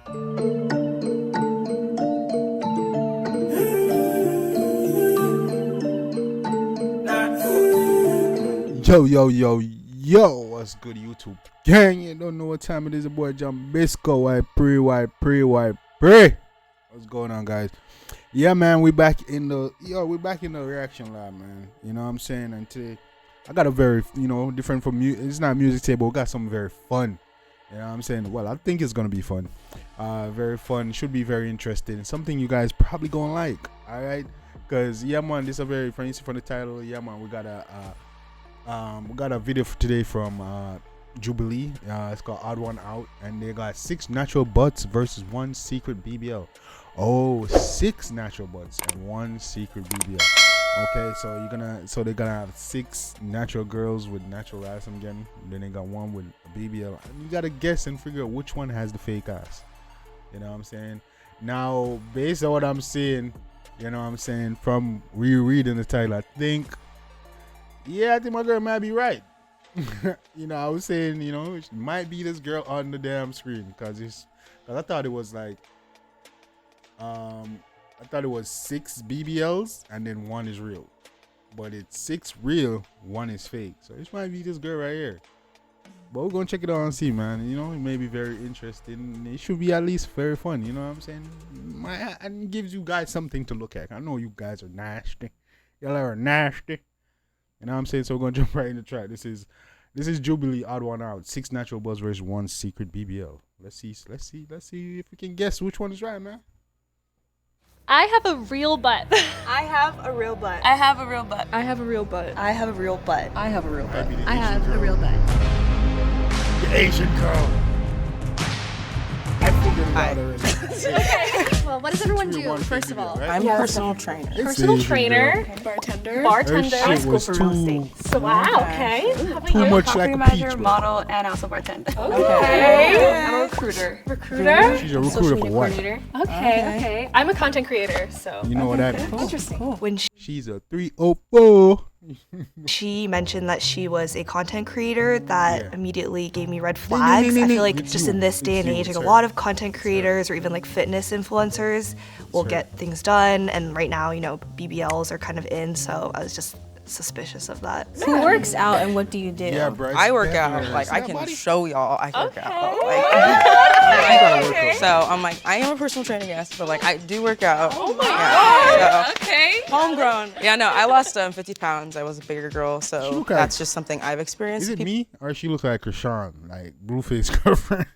Yo, yo, yo, yo, what's good, YouTube gang? You don't know what time it is, your boy Jambisco. Why pray. What's going on, guys? Yeah, man, we're back in the reaction lab, man. You know what I'm saying? And today, I got a very, different from music. It's not music today, but we got something very fun. You know what I'm saying? Well, I think it's gonna be fun. Very fun. Should be very interesting. Something you guys probably gonna like. All right? Cause yeah, man, this is a very fun. You see from the title, yeah, man, we got a video for today from Jubilee. It's called Odd One Out, and they got 6 natural butts versus 1 secret BBL. Oh, 6 natural butts and 1 secret BBL. Okay, so they're gonna have 6 natural girls with natural ass. I'm getting. Then they got 1 with a BBL. And you gotta guess and figure out which one has the fake ass. You know what I'm saying? Now, based on what I'm seeing, you know what I'm saying, from rereading the title, I think my girl might be right. I was saying, it might be this girl on the damn screen, cause I thought it was like, I thought it was 6 BBLs and then 1 is real, but it's 6 real, 1 is fake. So this might be this girl right here. But we're gonna check it out and see, man. It may be very interesting. It should be at least very fun. You know what I'm saying? And it gives you guys something to look at. I know you guys are nasty. Y'all are nasty. You know what I'm saying? So we're gonna jump right in the track. This is Jubilee, Odd One Out. 6 natural buzz versus 1 secret BBL. Let's see if we can guess which one is right, man. I have a real butt. I have a real butt. I have a real butt. I have a real butt. I have a real butt. I have a real butt. I have a real butt. The Asian girl. I figured it out already. Well, what does everyone do, first of all? Right? I'm a personal trainer. Personal trainer. Bartender. That shit was too So, wow, okay. How about too you? much like a peach. Manager, model, and also bartender. Okay. I'm a recruiter. Recruiter? She's a recruiter for what? Okay. I'm a content creator, so. You know what that means? Interesting. When She's a 304. she mentioned that she was a content creator, that immediately gave me red flags. I feel like just in this day and age, like a lot of content creators or even like fitness influencers will get things done. And right now, BBLs are kind of in, so I was just suspicious of that. Who works out and what do you do? Yeah, Bryce. I work out. Like, I can show y'all I work out. So I'm like, I am a personal trainer, yes, but like I do work out. Oh my God. So, Okay. homegrown. Yeah, no, I lost 50 pounds. I was a bigger girl, so that's just something I've experienced. Is it me or she looks like Krishan, like Blueface girlfriend?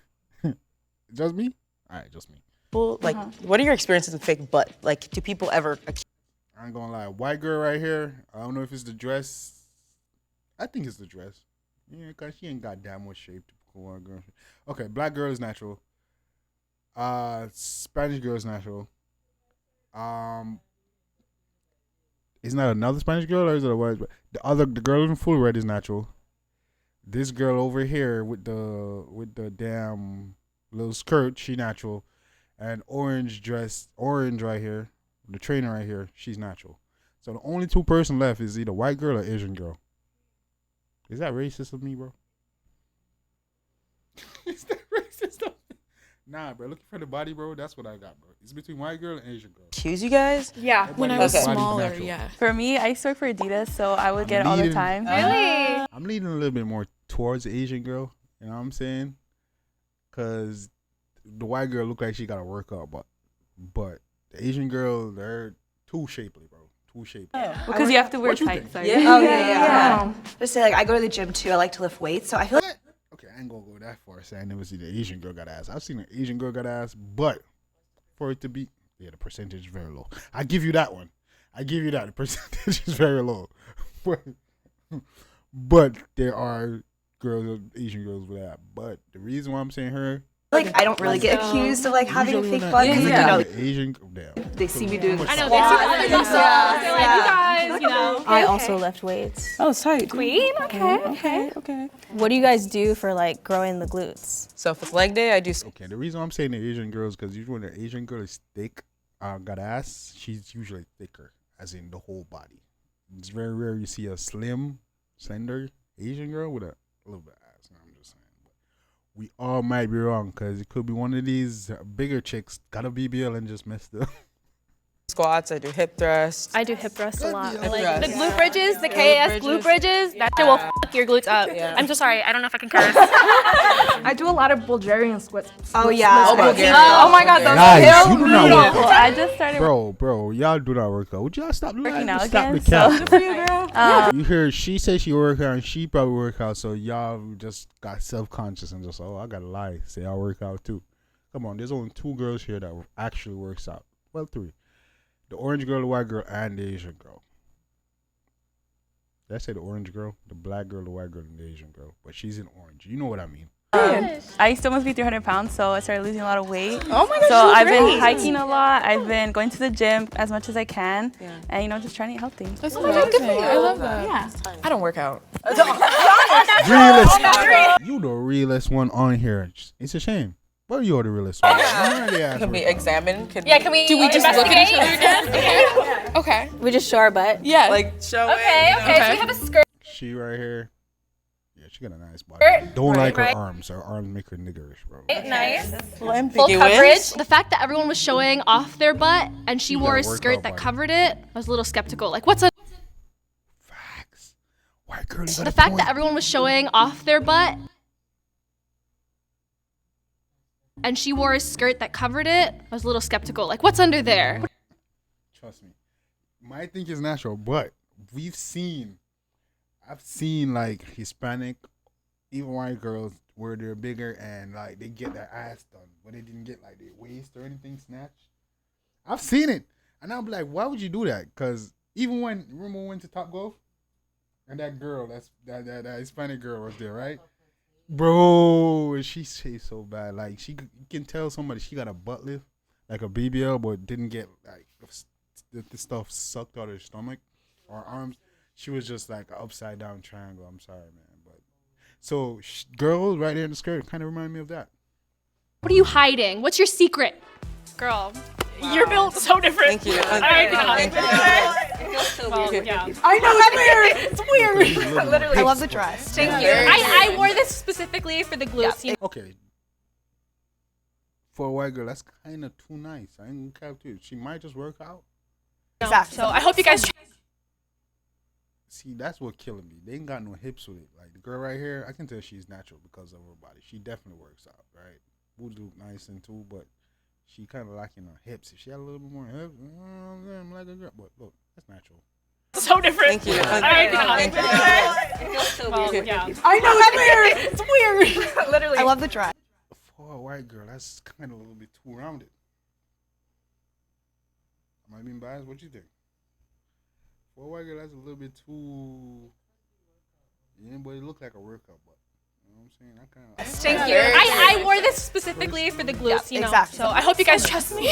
Just me? All right, just me. People, like, what are your experiences with fake butt? Like, do people ever? I ain't gonna lie. White girl right here. I don't know if it's the dress. I think it's the dress. Yeah, cause she ain't got that much shape. Typical white girl. Okay, black girl is natural. Spanish girl is natural. Isn't that another Spanish girl or is it a white? The girl in full red is natural. This girl over here with the damn little skirt, she natural, and orange right here. The trainer right here, she's natural. So the only 2 person left is either white girl or Asian girl. Is that racist of me, bro? Is that racist of me? Nah, bro. Looking for the body, bro. That's what I got, bro. It's between white girl and Asian girl. Accuse you guys? Yeah. When I was smaller, yeah. For me, I used to work for Adidas, so I would get it all the time. Really? I'm leaning a little bit more towards the Asian girl. You know what I'm saying? Cause the white girl look like she got a workout, but the Asian girl, they're too shapely, bro. Too shapely. Because you have to wear tights. Yeah. Oh yeah. Just say like I go to the gym too. I like to lift weights, so I feel like. Okay, I ain't gonna go that far. Say I never see the Asian girl got ass. I've seen an Asian girl got ass, but for it to be, the percentage is very low. I give you that one. The percentage is very low. But there are Asian girls with that. But the reason why I'm saying her. Like I don't really get accused of like having a fake butt because Asian, damn. they see me doing. I know, they see themselves. They're like, you guys, I also lift weights. Oh, it's tight. Queen? Okay. What do you guys do for like growing the glutes? So if it's leg day, I do. Okay, the reason why I'm saying the Asian girls because usually when the Asian girl is thick, got ass, she's usually thicker, as in the whole body. It's very rare you see a slender Asian girl with a little bit of ass. I'm just saying. we all might be wrong because it could be one of these bigger chicks got a BBL and just messed up. Squats, I do hip thrusts. I do hip thrusts a lot. Hip Like thrust. the glute bridges, the KAS glute bridges, that shit will fuck your glutes up. Yeah. I'm so sorry, I don't know if I can curse. I do a lot of Bulgarian splits. Oh yeah. Oh, Bulgarian. Oh my god, those Guys, are you do not work Well, I just started Bro, y'all do not work out. Would y'all stop working lying? out Stop again. the cap. So, You hear she said she work out and she probably work out, so y'all just got self-conscious and just, oh, I gotta lie, say I work out too. Come on, there's only 2 girls here that actually works out. Well, 3. The orange girl, the white girl, and the Asian girl. Did I say the orange girl? The black girl, the white girl, and the Asian girl. But she's in orange. You know what I mean. I used to almost be 300 pounds, so I started losing a lot of weight. Oh my gosh, So I've great. been hiking a lot. I've been going to the gym as much as I can, and you know, just trying to eat healthy. That's good for you. I love that. Yeah. I don't work out. Realest. You the realest one on here. It's a shame. But you're the realest one. Can we examine? Yeah, can we Do we just look at each other again? Okay. We just show our butt. Yeah. Like show Okay, it. okay, so we have a skirt. She right here. Yeah, she got a nice body. Don't like her arms. Her arms make her niggerish, bro. Nice. Full Full coverage. The fact that everyone was showing off their butt and she wore a got a skirt workout that body. covered it, I was a little skeptical. Like, what's a Facts. White girl, you got the a fact point. that everyone was showing off their butt and she wore a skirt that covered it, I was a little skeptical. Like, what's under there? Trust me. Might think it's natural, but I've seen like Hispanic, even white girls where they're bigger and like they get their ass done, but they didn't get like their waist or anything snatched. I've seen it, and I'm like, why would you do that? Because even when remember we went to Top Golf, and that girl, that Hispanic girl was there, right? Bro, she shaped so bad. Like you can tell somebody she got a butt lift, like a BBL, but didn't get like the stuff sucked out of her stomach or arms. She was just like an upside down triangle. I'm sorry, man, but so girls right there in the skirt kind of remind me of that. What are you hiding? What's your secret? Girl, you're built so different. Thank you. I know, it's weird. It's weird. Literally, I love the dress. Thank you. I wore this specifically for the glutes. You know? Okay. For a white girl, that's kind of too nice. I ain't gonna cap to you. She might just work out. Exactly. So I hope you guys. See, that's what killing me. They ain't got no hips with it. Like the girl right here, I can tell she's natural because of her body. She definitely works out, right? Booty look nice and too, but she kind of lacking her hips. If she had a little bit more hips, I'm like a girl. But look, that's natural. So different. Thank you. Thank you. Well, yeah. I know, it's weird. It's weird. Literally. I love the dress. For a white girl, that's kind of a little bit too rounded. Am I being biased? What you think? For a white girl, that's a little bit too. Yeah, but it look like a workout, but you know what I'm saying? I kind of. Thank you. I wore this specifically for the glutes, you know. exactly. So I hope you guys trust me.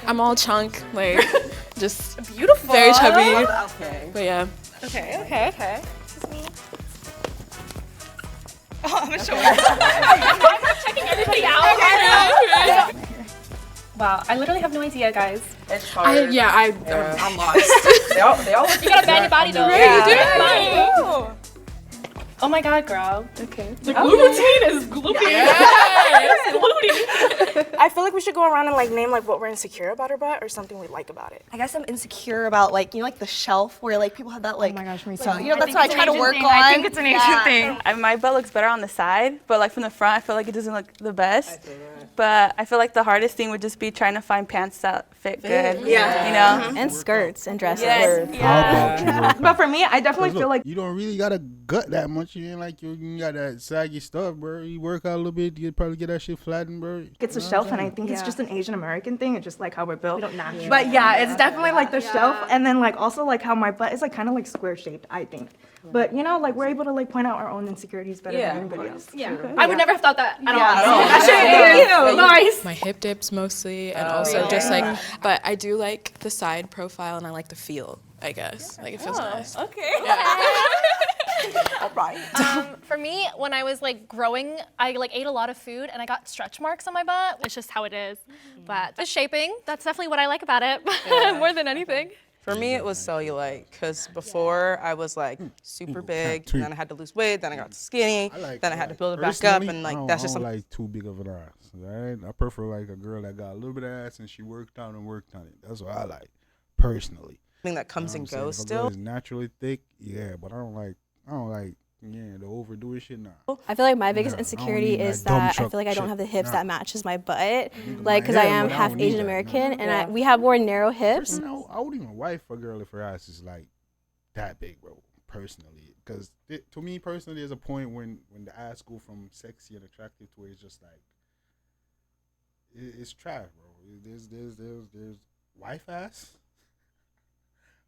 I'm all chunk, like just Beautiful. very chubby. Okay. But yeah. Okay. Oh, I'm gonna show Checking everything out. Wow, I literally have no idea, guys. It's hard. I'm lost. they all You gotta bend your body though. Yeah. Oh my god, girl. Okay. The glute routine is gloomy. I feel like we should go around and like name like what we're insecure about our butt or something we like about it. I guess I'm insecure about like, you know, like the shelf where like people have that like. Oh my gosh, me so, too. you know, that's what I try to work on. I think it's an Asian thing. My butt looks better on the side, but like from the front, I feel like it doesn't look the best. But I feel like the hardest thing would just be trying to find pants that fit good. Yeah. You know? And skirts and dresses. Yes. How about you? Work But for me, I definitely Look, feel like you don't really gotta gut that much. You ain't like you got that saggy stuff, bro. You work out a little bit, you probably get that shit flattened, bro. it's a shelf, and I think it's just an Asian American thing. It's just like how we're built. don't naturally. But yeah, it's definitely like the shelf, and then like also like how my butt is like kind of like square shaped. I think. But you know, like we're able to like point out our own insecurities better than anybody else. Yeah. I would never have thought that at all. That Nice. My hip dips mostly, and also just like, but I do like the side profile, and I like the feel. I guess like it feels nice. Okay. All right. For me, when I was like growing, I like ate a lot of food and I got stretch marks on my butt. It's just how it is. But the shaping, that's definitely what I like about it more than anything. For me, it was cellulite, because before I was like super big, and then I had to lose weight, then I got skinny, then I had to build it back up, and like that's just something. I don't like too big of an ass, right? I prefer like a girl that got a little bit of ass and she worked on it. That's what I like, personally. Something that comes and goes if a still. girl is naturally thick, yeah, but I don't like the overdoing shit now. I feel like my biggest insecurity is that I feel like I don't have the hips that matches my butt, like because I am half Asian American and we have more narrow hips. I would even wife a girl if her ass is like that big, bro. Personally, because to me personally, there's a point when the ass go from sexy and attractive to where it's just like it's trash, bro. There's wife ass.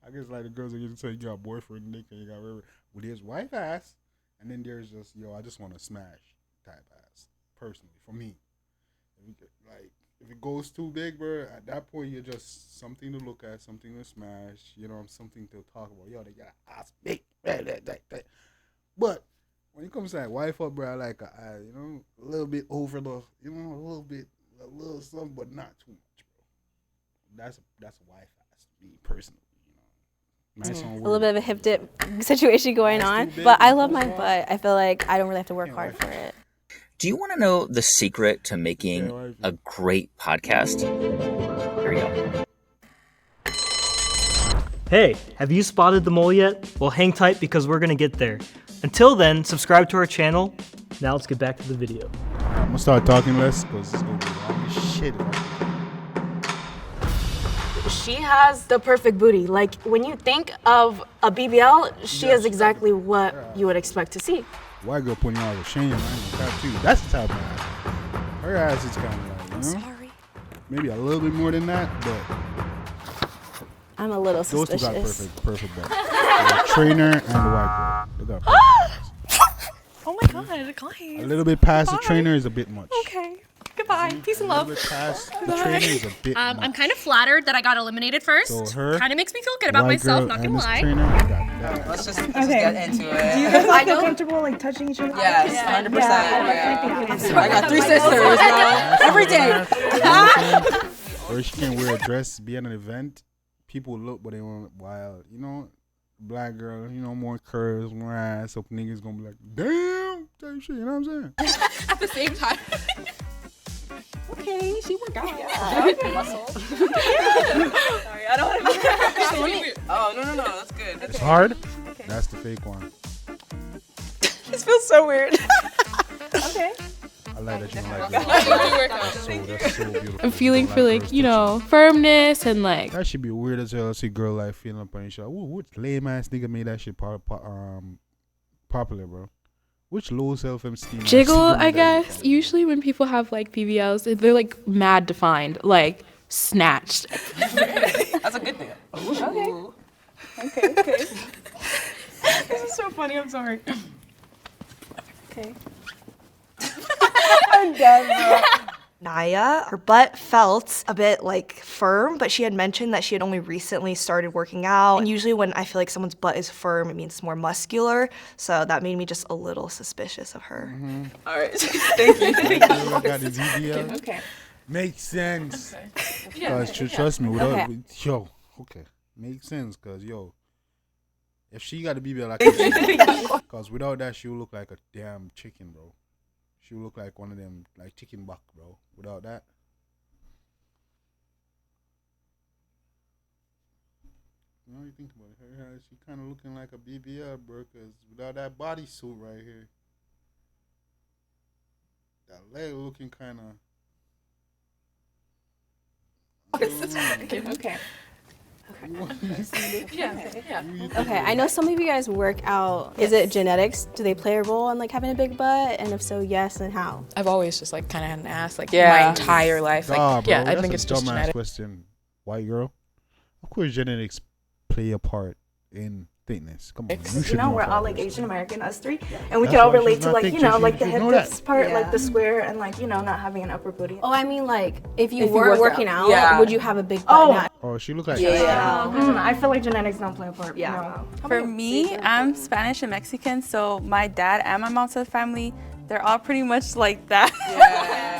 I guess like the girls are going to say you got a boyfriend, Nick, and you got whatever. Well, there's wife ass. And then there's just, I just want to smash type ass, personally, for me. If it goes too big, bro, at that point, you're just something to look at, something to smash, something to talk about. Yo, they got ass big. But when it comes to that wife up, bro, I like a little bit over the, a little something, but not too much, bro. That's a wife ass to me, personally. Nice a little bit of a hip dip situation going on, but I love my butt. I feel like I don't really have to work hard for it. Do you want to know the secret to making a great podcast? Here we go. Hey, have you spotted the mole yet? Well, hang tight because we're going to get there. Until then, subscribe to our channel. Now let's get back to the video. I'm going to start talking less because it's going to be long as shit. She has the perfect booty. Like, when you think of a BBL, she is exactly what you would expect to see. White girl putting out a shame, man. That's the type of ass. Her ass is kind of like, Sorry. Maybe a little bit more than that, but I'm a little suspicious. Those two got perfect butt. The trainer and the white girl. They got perfect. Oh my god, guys. A little bit past the trainer is a bit much. Okay. Goodbye. Peace and love. The trainer is a bit much. I'm kind of flattered that I got eliminated first. So her kind of makes me feel good about myself, not gonna lie. Let's just get into it. Do you guys feel comfortable like touching each other? Yes, 100%. I got 3 sisters, bro. Every day. Or she can wear a dress, be at an event. People look, but they want wild. Black girl, more curves, more ass. So niggas gonna be like, damn, type shit. You know what I'm saying? At the same time. Okay, she worked out. Muscle. Sorry, I don't want to. Oh, no, that's good. It's hard. Okay. That's the fake one. This feels so weird. Okay. I like that you don't like that. That's so beautiful. I'm feeling for like, firmness and like. That should be weird as hell to see a girl like feeling up on each other. What lame ass nigga made that shit popular, bro? Which low self-esteem? Jiggle, I guess. Usually when people have like BBLs, they're like mad defined, like snatched. That's a good thing. Okay. This is so funny. I'm sorry. Okay. I'm done, bro. Naya, her butt felt a bit like firm, but she had mentioned that she had only recently started working out. And usually when I feel like someone's butt is firm, it means it's more muscular. So that made me just a little suspicious of her. Mm-hmm. All right. Thank you. I got the BBL. Okay. Makes sense. Okay. Cause trust me, without makes sense. Cause if she got a BBL, I can cause without that she would look like a damn chicken, bro. She would look like one of them, like chicken buck, bro. Without that. You think about it. Her, she kind of looking like a BBL, bro, because without that bodysuit right here. That leg looking kind of. Okay. Okay, I know some of you guys work out. Is it genetics? Do they play a role in like having a big butt? And if so, yes, and how? I've always just like kind of had an ass like my entire life. Like, bro, I think it's just dumbass genetic. question. White girl. Of course, genetics play a part in thickness. Come on, you should know. We're all like Asian American, us three, and we can all relate to like like the hip dips part, like the square, and like not having an upper booty. Oh, I mean like if you were working out, would you have a big butt? Oh, she look like I feel like genetics don't play a part. For me, I'm Spanish and Mexican, so my dad and my mom's side of the family, they're all pretty much like that.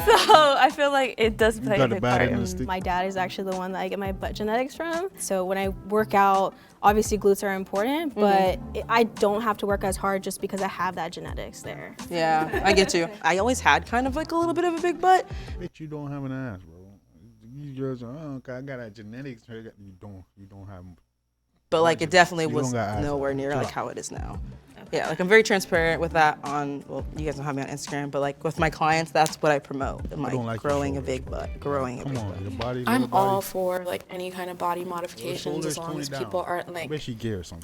So I feel like it does play a big part. My dad is actually the one that I get my butt genetics from. So when I work out, obviously glutes are important, but I don't have to work as hard just because I have that genetics there. Yeah, I get you. I always had kind of like a little bit of a big butt. Bitch, you don't have an ass, bro. You girls are, oh, I got that genetics. You don't have. But like it definitely was nowhere near like how it is now. Yeah, like I'm very transparent with that on, well, you guys don't have me on Instagram, but like with my clients, that's what I promote. I'm like growing a big butt, I'm all for like any kind of body modifications as long as people aren't like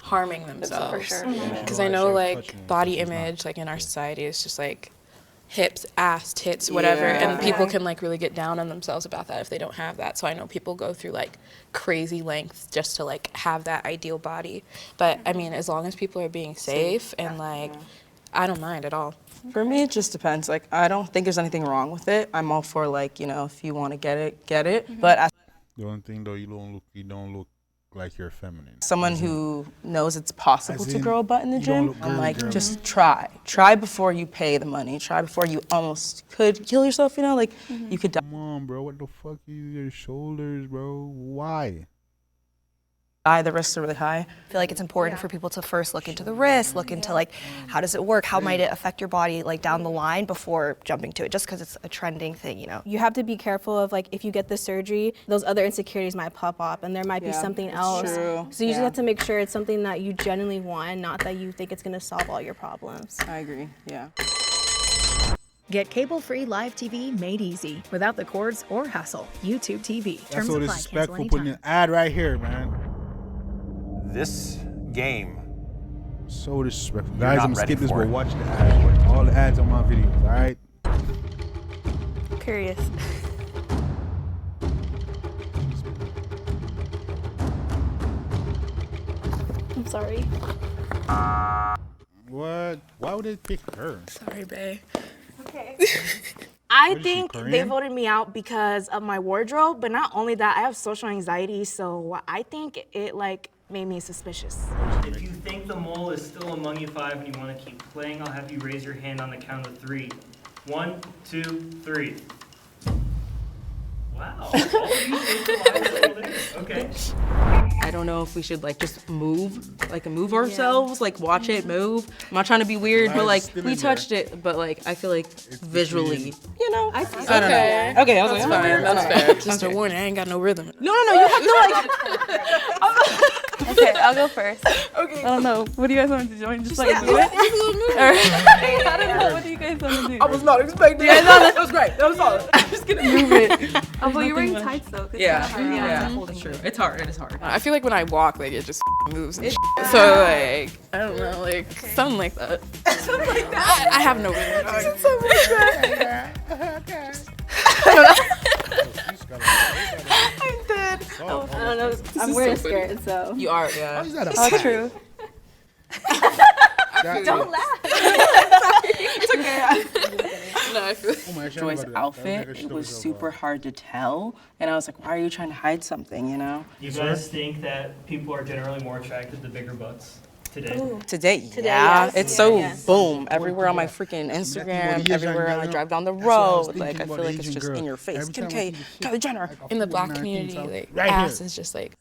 harming themselves. For sure. Because I know like body image like in our society is just like hips, ass, tits, whatever, and people can like really get down on themselves about that if they don't have that. So I know people go through like crazy lengths just to like have that ideal body. But I mean, as long as people are being safe and like, I don't mind at all. For me, it just depends. Like, I don't think there's anything wrong with it. I'm all for like, you know, if you want to get it, get it. But the only thing though, you don't look like you're feminine. Someone who knows it's possible to grow a butt in the gym, I'm like, just try. Try before you pay the money. Try before you almost could kill yourself, you know? Like, you could die. Come on, bro. What the fuck is your shoulders, bro? Why? The risks are really high. I feel like it's important for people to first look into the risk, look into like, how does it work? How might it affect your body like down the line before jumping to it, just because it's a trending thing, you know? You have to be careful of like, if you get the surgery, those other insecurities might pop up and there might be something else. True. So you just have to make sure it's something that you genuinely want, not that you think it's gonna solve all your problems. I agree, yeah. Get cable-free live TV made easy, without the cords or hassle. YouTube TV. That's so disrespectful putting an ad right here, man. This game. So disrespectful. Guys, I'm gonna skip this, but watch the ads. All the ads on my videos, alright? Curious. I'm sorry. What? Why would they pick her? Sorry, babe. Okay. I think they Korean? voted me out because of my wardrobe, but not only that, I have social anxiety, so I think it like made me suspicious. If you think the mole is still among you five and you want to keep playing, I'll have you raise your hand on the count of 3. 1, 2, 3. Wow. All of you think the line is still there. Okay. I don't know if we should like just move ourselves, like watch it move. I'm not trying to be weird, but like we touched it, but like I feel like visually, you know. I don't know. Okay, I was like, fine. That's fair. Just a warning, I ain't got no rhythm. No, you have to like. Okay, I'll go first. Okay. I don't know. What do you guys want to join? Just like do it? I don't know. What do you guys want to do? I was not expecting it. That was great. That was solid. I'm just gonna move it. Oh, but you're wearing tights though. Yeah, that's true. It's hard. It is hard. I feel like when I walk, like it just moves and so like, I don't know, like something like that. Something like that. I have no rhythm. Something like that. I'm dead. I don't know. I'm wearing a skirt, so. You are, yeah. Oh, true. Don't laugh. It's okay. No, I feel Joy's outfit, it was super hard to tell, and I was like, why are you trying to hide something, you know? You guys think that people are generally more attracted to bigger butts today? Today, yeah. Yes. It's so boom. Everywhere on my freaking Instagram, everywhere I drive down the road, like I feel like it's just in your face. Kim K, Kylie Jenner. in the Black community, like ass is just like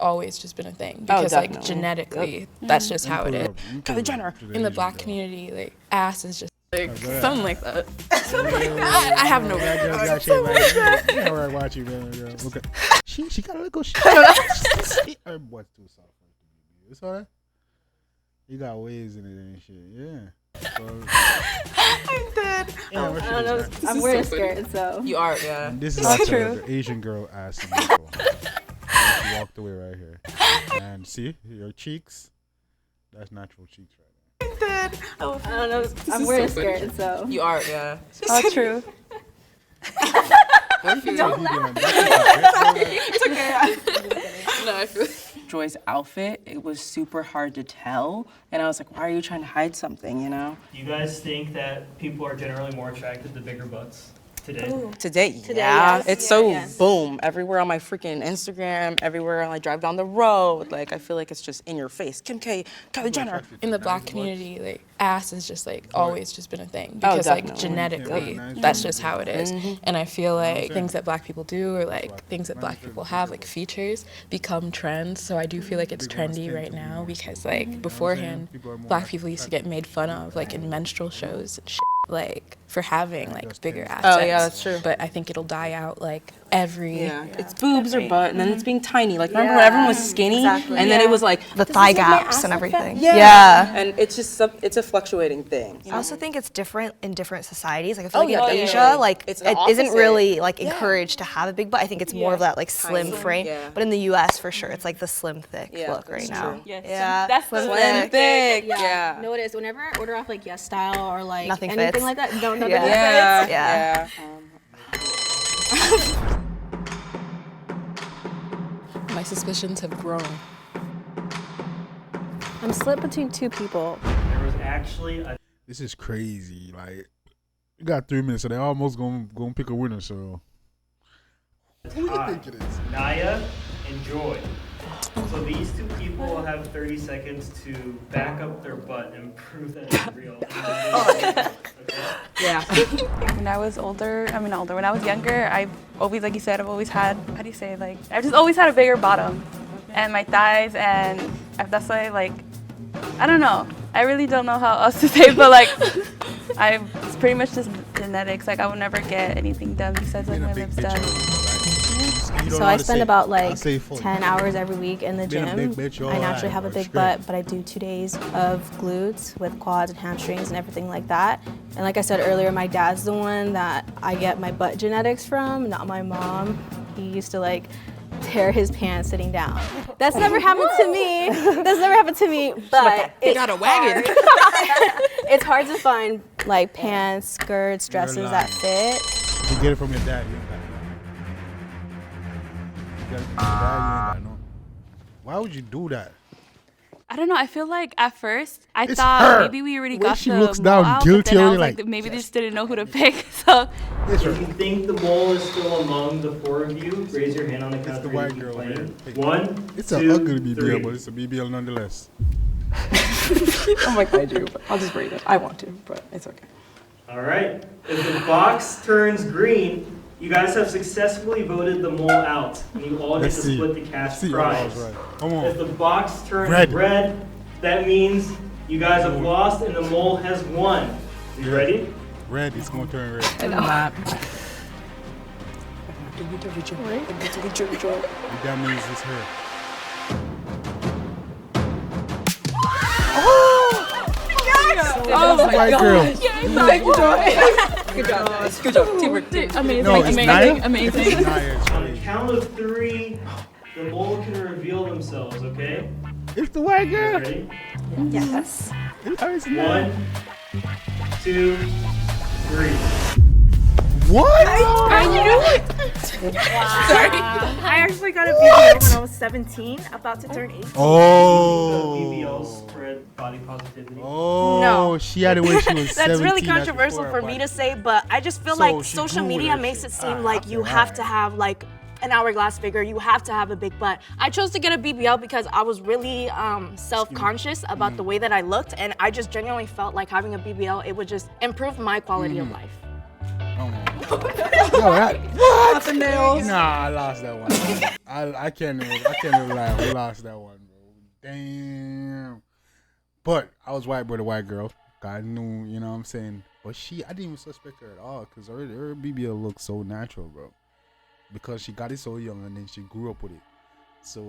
always just been a thing because like genetically, that's just how it is. Kylie Jenner. In the Black community, like ass is just like something like that. I have no rhythm. Alright, watch you, man. Okay. She got a little shit. Her butt's too soft. You saw that? You got waves in it and shit. Yeah. So, I'm dead. yeah, I don't know. I'm wearing a skirt, so. You are, yeah. and this is also the Asian girl ass in the middle. She walked away right here. And see your cheeks. That's natural cheeks right there. I'm dead. I don't know. I'm wearing a skirt, so. You are, yeah. Oh, true. Don't laugh. It's okay. No, I feel Joy's outfit, it was super hard to tell, and I was like, why are you trying to hide something, you know? You guys think that people are generally more attracted to bigger butts Today, yeah. It's so boom everywhere on my freaking Instagram, everywhere I drive down the road. Like, I feel like it's just in your face. Kim K, Kylie Jenner. In the Black community, like ass is just like always just been a thing because like genetically, that's just how it is. And I feel like things that Black people do or like things that Black people have, like features, become trends. So I do feel like it's trendy right now because like beforehand, Black people used to get made fun of like in menstrual shows and shit, like for having like bigger assets. Oh yeah, that's true. But I think it'll die out like every it's boobs or butt, and then it's being tiny. Like remember when everyone was skinny, and then it was like the thigh gaps and everything. And it's just it's a fluctuating thing. I also think it's different in different societies. Like I feel like in Asia, like it's it isn't really like encouraged to have a big butt. I think it's more of that like slim frame. But in the U.S. for sure, it's like the slim thick look right now. Yeah, that's slim thick. Yeah. No, it is. Whenever I order off like Yes Style or like nothing anything fits. like that, nothing fits. Yeah. My suspicions have grown. I'm split between two people. There was actually a... This is crazy. Like, you got 3 minutes, so they're almost gonna pick a winner. So, who do you think it is? Naya and Joy. So these two people will have 30 seconds to back up their butt and prove that it's real. When I was when I was younger, I've always, like you said, I've always had, how do you say, like, I've just always had a bigger bottom. And my thighs, and that's why, like, I don't know. I really don't know how else to say, but, like, it's pretty much just genetics. Like, I would never get anything done besides, like, my lips done. So I spend about like 10 hours every week in the gym. I naturally have a big butt, but I do 2 days of glutes with quads and hamstrings and everything like that. And like I said earlier, my dad's the one that I get my butt genetics from, not my mom. He used to like tear his pants sitting down. That's never happened to me. That's never happened to me, but They got a wagon. It's hard to find like pants, skirts, dresses that fit. You get it from your dad. Why would you do that? I don't know. I feel like at first I It's thought her. maybe we already When got she the looks mole down out, guilty, but then I was already like, maybe they just didn't know who to pick. So If you think the mole is still among the four of you, raise your hand on the count of the three. white to keep girl playing. there. 1, It's 2, an ugly BBL, 3. but it's a BBL nonetheless. I'm like, I do, but I'll just rate it. I want to, but it's okay. All right. If the box turns green, you guys have successfully voted the mole out, and you all get to split the cash prize. Right. Come on. If the box turns Red. red, that means you guys have lost and the mole has won. You ready? Red, it's gonna turn red. I know that. That means it's her. Oh my white girl. Thank you, Joy. Good job, guys. Good job. Teamwork. Amazing, No, it's Naya? amazing. On the count of 3, the mole can reveal themselves, okay? It's the white girl. Ready? Yes. It's 1, 2, 3. What? I knew it. Sorry. I actually got a BBL when I was 17, about to turn 18. Oh. BBL spread body positivity. Oh. No. She had it when she was 17. That's really controversial before for me her to say, but I just feel So like she social grew with media her makes shit. it seem like you have to have like an hourglass figure, you have to have a big butt. I chose to get a BBL because I was really self-conscious about the way that I looked, and I just genuinely felt like having a BBL, it would just improve my quality of life. Yo, that, what? The nails. Nah, I lost that one. I can't even lie. We lost that one, bro. Damn. But I was white boy, the white girl. I knew, you know what I'm saying. But I didn't even suspect her at all because her BBL looked so natural, bro. Because she got it so young and then she grew up with it. So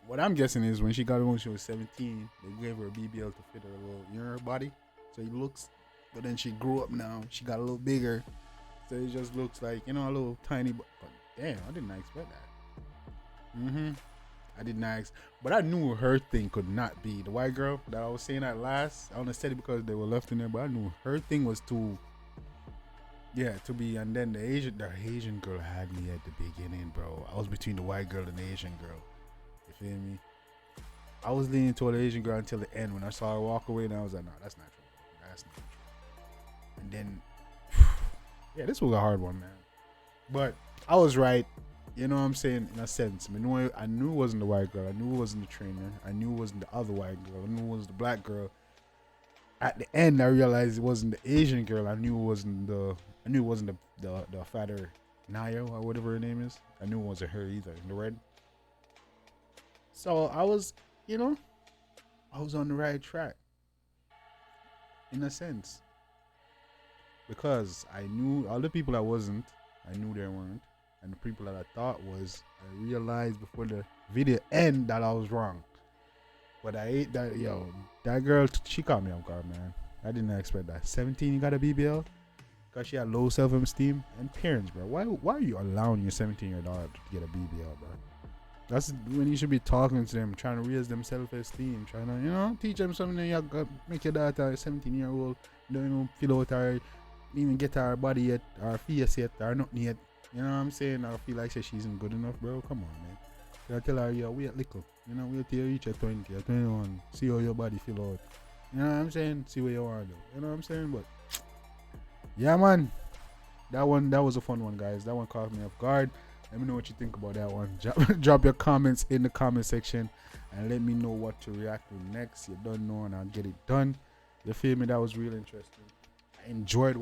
what I'm guessing is when she got it when she was 17, they gave her a BBL to fit her little, her body. So it looks, but then she grew up now. She got a little bigger. So it just looks like, a little tiny, but damn, I did not expect that. I did not but I knew her thing could not be the white girl that I was saying at last. I only said it because they were left in there, but I knew her thing was to be, and then the Asian girl had me at the beginning, bro. I was between the white girl and the Asian girl. You feel me? I was leaning toward the Asian girl until the end when I saw her walk away, and I was like, no, that's natural. That's natural. And then, yeah, this was a hard one, man. But I was right. You know what I'm saying? In a sense. I knew it wasn't the white girl. I knew it wasn't the trainer. I knew it wasn't the other white girl. I knew it was the black girl. At the end, I realized it wasn't the Asian girl. I knew it wasn't the fatter Nayo or whatever her name is. I knew it wasn't her either. In the red. So I was, I was on the right track. In a sense. Because I knew all the people I wasn't, I knew they weren't. And the people that I thought was, I realized before the video end that I was wrong. But I ate that, that girl, she caught me off guard, man. I didn't expect that. 17, you got a BBL? Because she had low self-esteem. And parents, bro. Why are you allowing your 17-year-old daughter to get a BBL, bro? That's when you should be talking to them, trying to raise them self-esteem, trying to, teach them something that you got, make your daughter, 17-year-old, don't even fill out her, even get her body yet, or face yet, or nothing yet. You know what I'm saying? I feel like she isn't good enough, bro. Come on, man. I tell her, wait little. Wait till you reach your 20 or 21. See how your body feel out. You know what I'm saying? See what you want to do. You know what I'm saying? But, yeah, man. That was a fun one, guys. That one caught me off guard. Let me know what you think about that one. Drop your comments in the comment section and let me know what to react to next. You don't know and I'll get it done. You feel me? That was really interesting. I enjoyed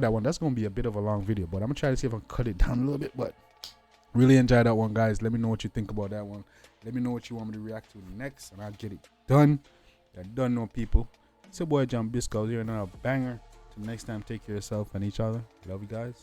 that one. That's going to be a bit of a long video, but I'm going to try to see if I can cut it down a little bit. But really enjoyed that one, guys. Let me know what you think about that one. Let me know what you want me to react to next and I'll get it done. You don't know, people. It's your boy Jambisco here, another banger. Till next time, take care of yourself and each other. Love you guys.